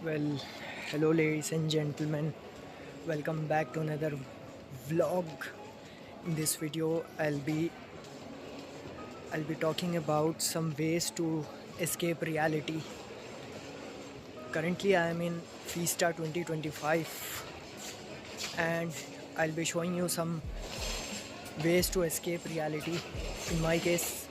Well, hello ladies and gentlemen. Welcome back to another vlog. In this video, I'll be talking about some ways to escape reality. Currently, I am in Fiesta 2025 and I'll be showing you some ways to escape reality. In my case,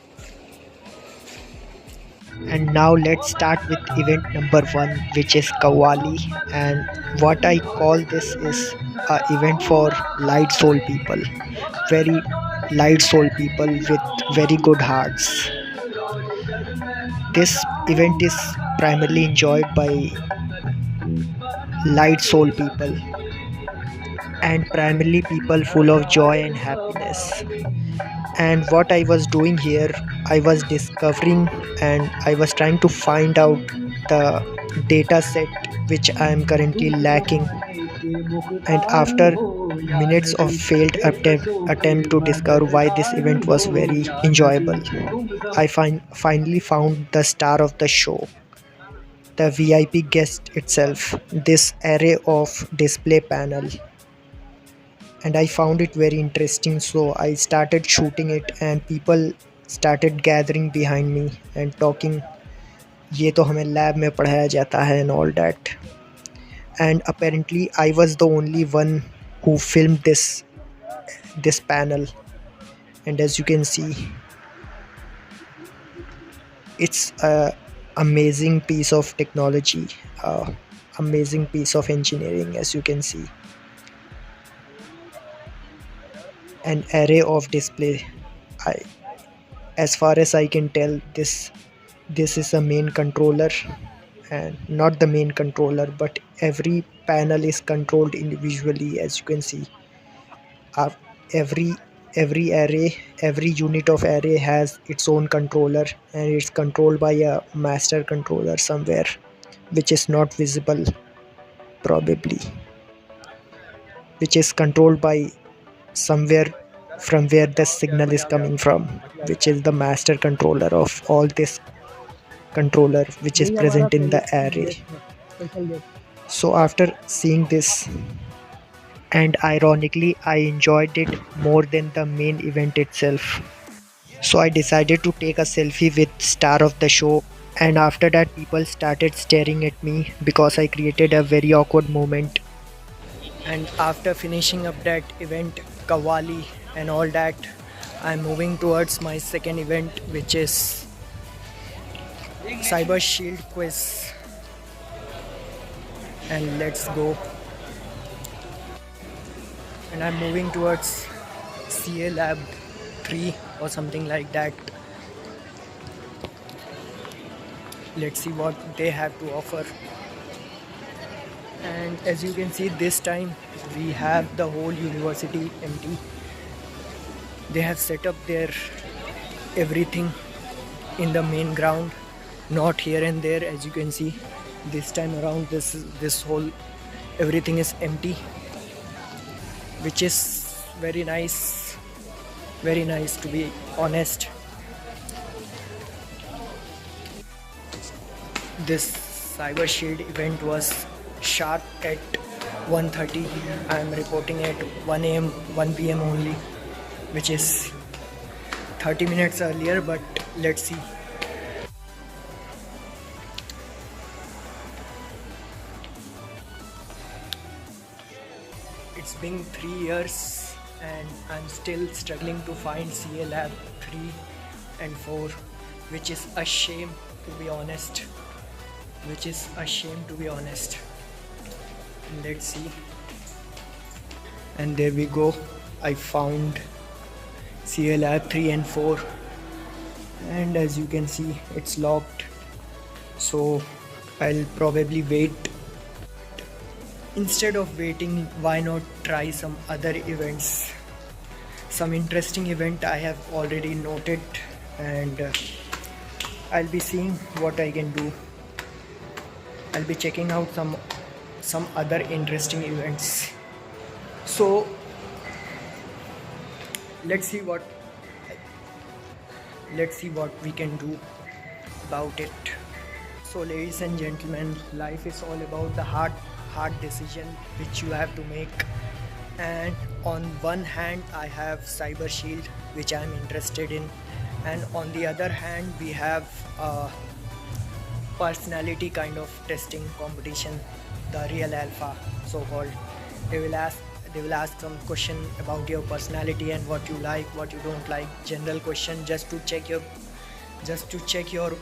and now let's start with event number one, which is Kawali. And what I call this is a event for light soul people, very light soul people with very good hearts. This event is primarily enjoyed by light soul people and primarily people full of joy and happiness. And what I was doing here, I was discovering and I was trying to find out the data set which I am currently lacking. And after minutes of failed attempt to discover why this event was very enjoyable, I finally found the star of the show, the VIP guest itself, this array of display panel. And I found it very interesting, so I started shooting it and people started gathering behind me and talking, ये तो हमें lab में पढ़ाया जाता है and all that. And apparently I was the only one who filmed this panel. And as you can see, it's a amazing piece of technology, amazing piece of engineering. As you can see, an array of display. I, as far as I can tell, this is a main controller, and not the main controller, but every panel is controlled individually. As you can see, uh, every every array, every unit of array has its own controller, and it's controlled by a master controller somewhere, which is not visible, probably, which is controlled by somewhere from where the signal is coming from, which is the master controller of all this controller which is present in the array. So after seeing this, and ironically I enjoyed it more than the main event itself, so I decided to take a selfie with star of the show. And after that people started staring at me because I created a very awkward moment. And after finishing up that event, Kawali and all that, I'm moving towards my second event, which is Cyber Shield quiz. And let's go. And I'm moving towards CA Lab 3 or something like that. Let's see what they have to offer. And as you can see, this time we have the whole university empty. They have set up their everything in the main ground, not here and there. As you can see, this time around this whole everything is empty, which is very nice to be honest. This Cyber Shield event was sharp at 1:30. I am reporting at 1 a.m. 1 p.m. only, which is 30 minutes earlier, but let's see. It's been 3 years and I'm still struggling to find CA Lab 3 and 4, which is a shame to be honest. Let's see. And there we go. I found CA Lab 3 and 4. And as you can see, it's locked. So I'll probably wait. Instead of waiting, why not try some other events? Some interesting event I have already noted, and I'll be seeing what I can do. I'll be checking out some other interesting events. So let's see what we can do about it. So, ladies and gentlemen, life is all about the hard decision which you have to make. And on one hand, I have Cyber Shield, which I am interested in, and on the other hand, we have a personality kind of testing competition, the Real Alpha, so called. They will ask they will ask some question about your personality and what you like, what you don't like, general question just to check your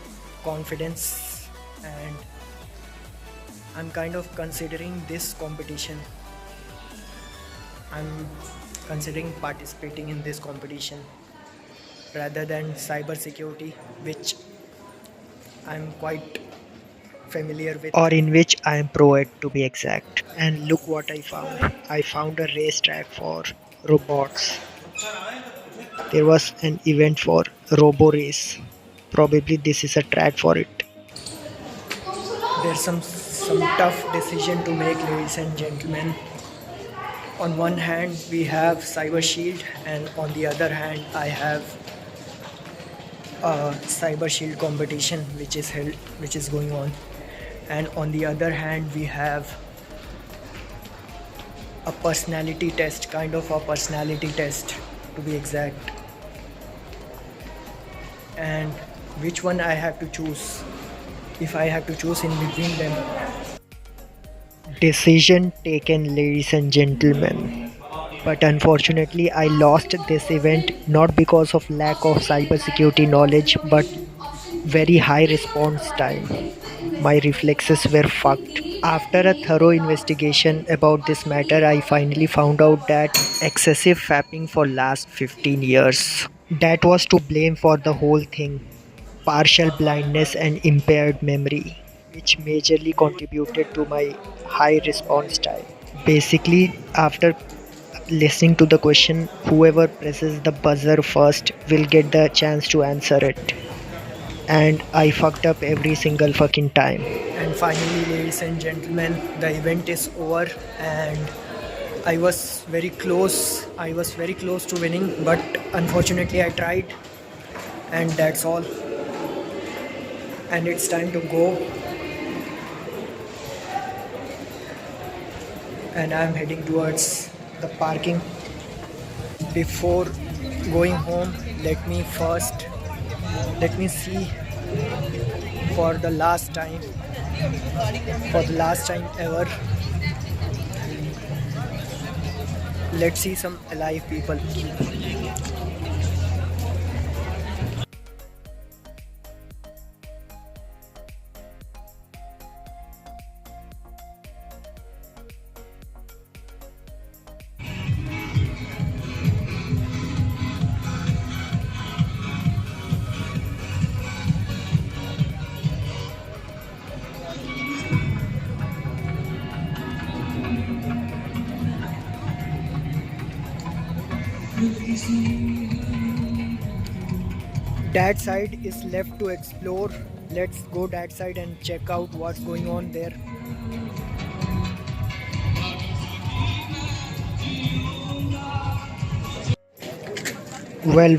confidence. And I'm kind of considering this competition. I'm considering participating in this competition rather than cybersecurity, which I'm quite familiar with, or in which I am pro at to be exact. And look what I found. I found a racetrack for robots. There was an event for Robo Race. Probably this is a track for it. There's some tough decision to make, ladies and gentlemen. On one hand, we have Cyber Shield, and on the other hand, I have a Cyber Shield competition which is going on, and on the other hand, we have a personality test, kind of a personality test to be exact. And which one I have to choose? If I have to choose in between them. Decision taken, ladies and gentlemen. But unfortunately, I lost this event not because of lack of cybersecurity knowledge, but very high response time. My reflexes were fucked. After a thorough investigation about this matter, I finally found out that excessive fapping for last 15 years. That was to blame for the whole thing. Partial blindness and impaired memory, which majorly contributed to my high response time. Basically, after listening to the question, whoever presses the buzzer first will get the chance to answer it. And I fucked up every single fucking time. And finally, ladies and gentlemen, the event is over, and I was very close. I was very close to winning, but unfortunately, I tried, and that's all. And it's time to go. And I'm heading towards the parking. Before going home, let me see for the last time ever, let's see some alive people. That side is left to explore. Let's go that side and check out what's going on there. Well,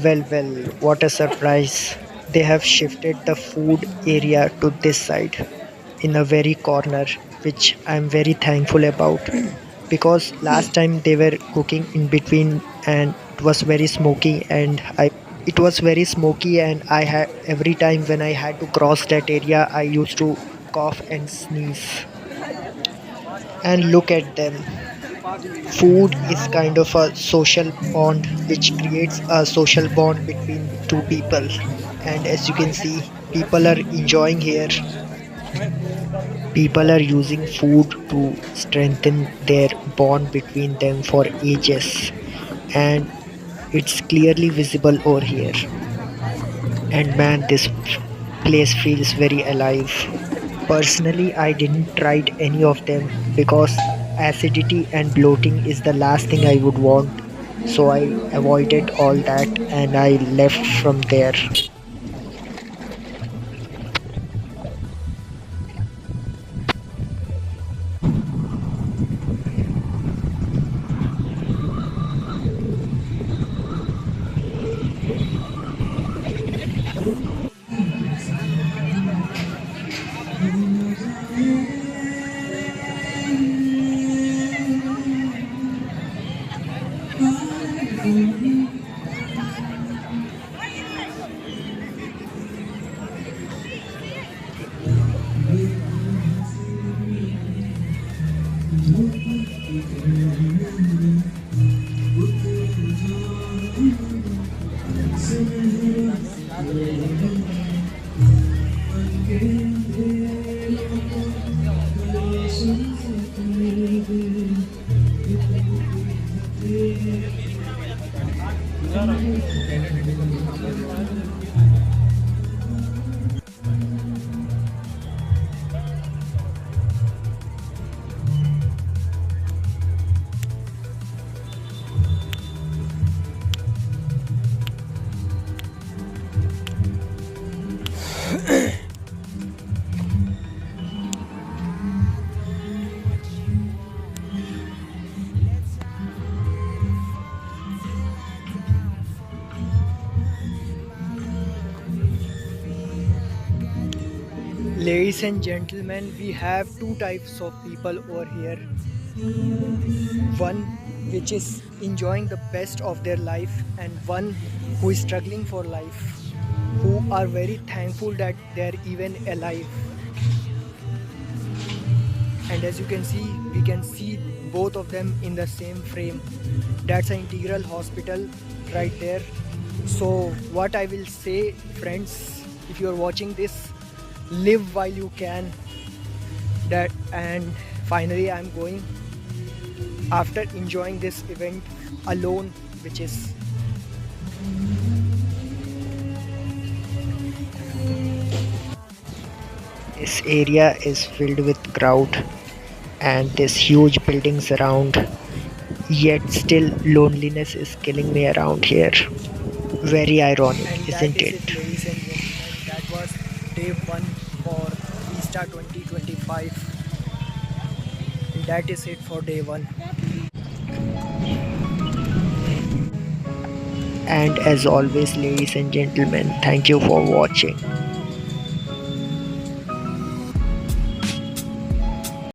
what a surprise. They have shifted the food area to this side in a very corner, which I'm very thankful about, because last time they were cooking in between and it was very smoky, and I had every time when I had to cross that area I used to cough and sneeze. And look at them. Food is kind of a social bond which creates a social bond between two people. And as you can see, people are enjoying here. People are using food to strengthen their bond between them for ages. And it's clearly visible over here. And man, this place feels very alive. Personally, I didn't try any of them because acidity and bloating is the last thing I would want. So I avoided all that and I left from there. Ladies and gentlemen, we have two types of people over here. One which is enjoying the best of their life, and one who is struggling for life, who are very thankful that they are even alive. And as you can see, we can see both of them in the same frame. That's an integral hospital right there. So what I will say, friends, if you are watching this, live while you can. That, and finally I'm going, after enjoying this event alone, which is this area is filled with crowd and this huge buildings around, yet still loneliness is killing me around here. Very ironic, and isn't it? Ladies and gentlemen, that was day one for Vista 2025, and that is it for day one. And as always, ladies and gentlemen, thank you for watching.